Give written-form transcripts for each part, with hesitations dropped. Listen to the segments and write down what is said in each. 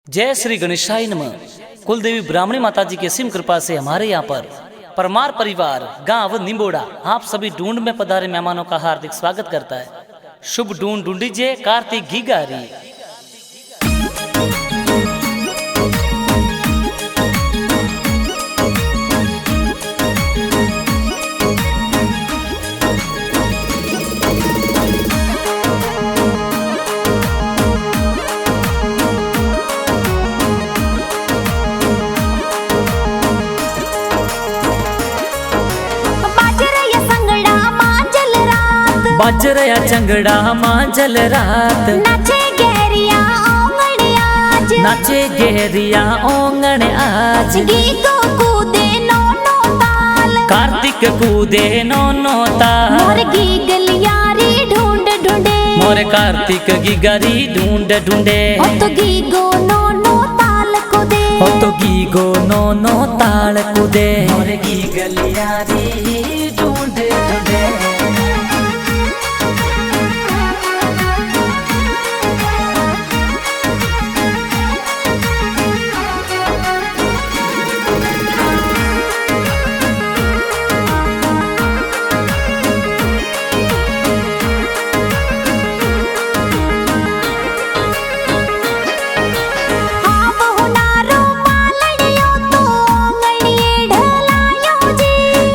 जय श्री गणेशाय नमः। कुलदेवी ब्राह्मणी माता जी की असीम कृपा से हमारे यहाँ पर परमार परिवार गांव निंबोड़ा आप सभी ढूंढ में पधारे मेहमानों का हार्दिक स्वागत करता है। शुभ ढूंढ ढूंढीजिए कार्तिक घीगारी। बाजरया चंगड़ा मांझल रात नाचे गहरिया ओंगण आज गीतो कूदे नौनो ताल कार्तिक कूदे नौनो ताल मोर गी गलियारी ढूंढ ढूंढे मोर कार्तिक गिगारी ढूंढ ढूंढे ओ तो गीगो नौनो ताल कूदे हो तो गीगो नौनो ताल कूदे मोर गी गलियारी ढूंढ ढूंढे।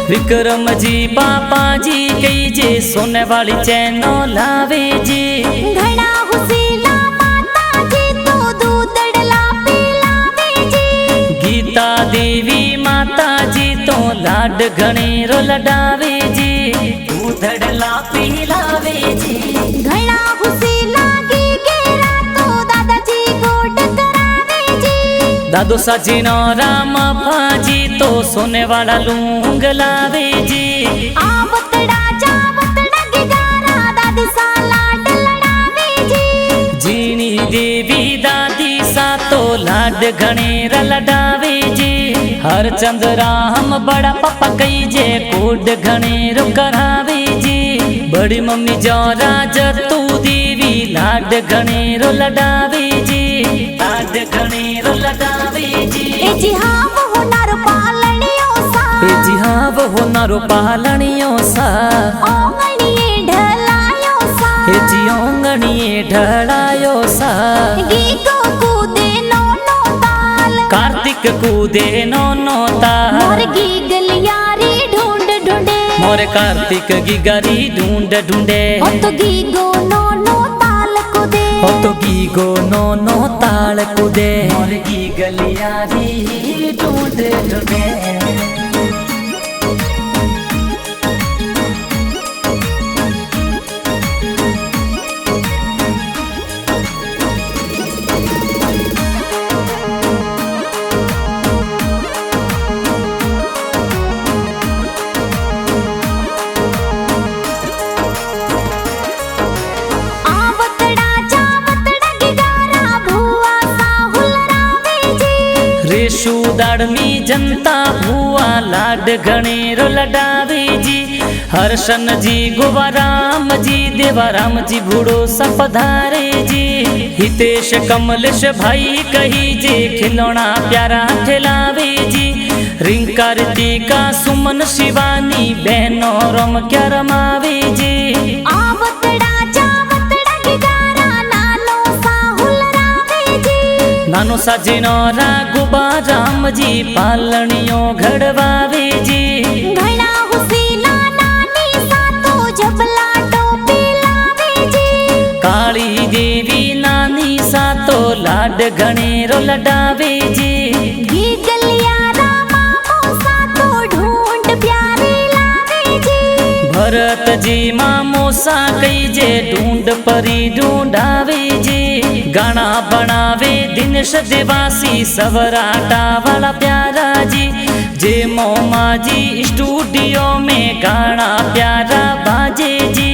विक्रम जी पापा जी कई जे सोने वाली चैनो लावे जी घड़ा हुसीला माता जी तो दूधड़ला पिलावे जी गीता देवी माता जी तो लाड घणेरो लडावे जी दूधड़ला पिलावे जी घड़ा हुसीला गी गेरा तो दादाजी गोट करावे जी दादो साजीनो राम पाजी तो सोने वाला लूंग लावे जी आवतड़ा जावतड़ा गिगारा दादी सा लाड लड़ावे जी जीनी देवी दादी सा तो लाड घणेरा लडावे जी हर चंद राम बड़ा पापा कई जे कोड घणेरो करावे जी बड़ी मम्मी जो राज तू देवी लाड घणेरो लडावे जी लाड घणेरो लडावे जी ए जी हाँ वो नारो पालनियो सा ए जी हाँ वो नारो पालनियो सा ओंगणिए ढलायो सा ए जी ओंगणिए ढलायो सा गीतो कूदे नौनो ताल कार्तिक कूदे नौनो ताल मोर गी गलियारी ढूंढ ढूंढे मोर कार्तिक गिगारी ढूंढ ढूंढे ओ तो गीगो नौनो ताल कूदे हो तो गीगो नौनो ताल कूदे मोर गी गलियारी ढूंढ ढूंढे। आवतड़ा जावतड़ा गिगारा भुआ सा हुलरावे जी रेशु दाड़मी जनता भुआ लाड घणेरो लडावे जी हर्षन जी गोवाराम जी देवाराम जी भूड़ो सपधारे जी हितेश कमलेश भाई कही जे खिलौना प्यारा खिलावे जी रिंका रितिका सुमन शिवानी बहनों रम क्या रमावे जी आवतड़ा जावतड़ा गिगारा नानो सा हुलरावे जी नानो साजीनो राघुबा राम जी पालनियों घड़वावे जी घड़ा हुसीला नानी सा तो जबला टोपी लावे जी काली देवी नानी सा तो लाड घणेरो लडावे जी गी गलियारा मामो सा तो ढूंढ प्यारी लावे जी भरत जी मामो सा कई जे ढूंढ परी ढूंढावे जी गाना बनावे दिनेश देवासी सवराटा वाला प्यारा जी जे मोमा जी स्टूडियो में गाना प्यारा बाजे जी।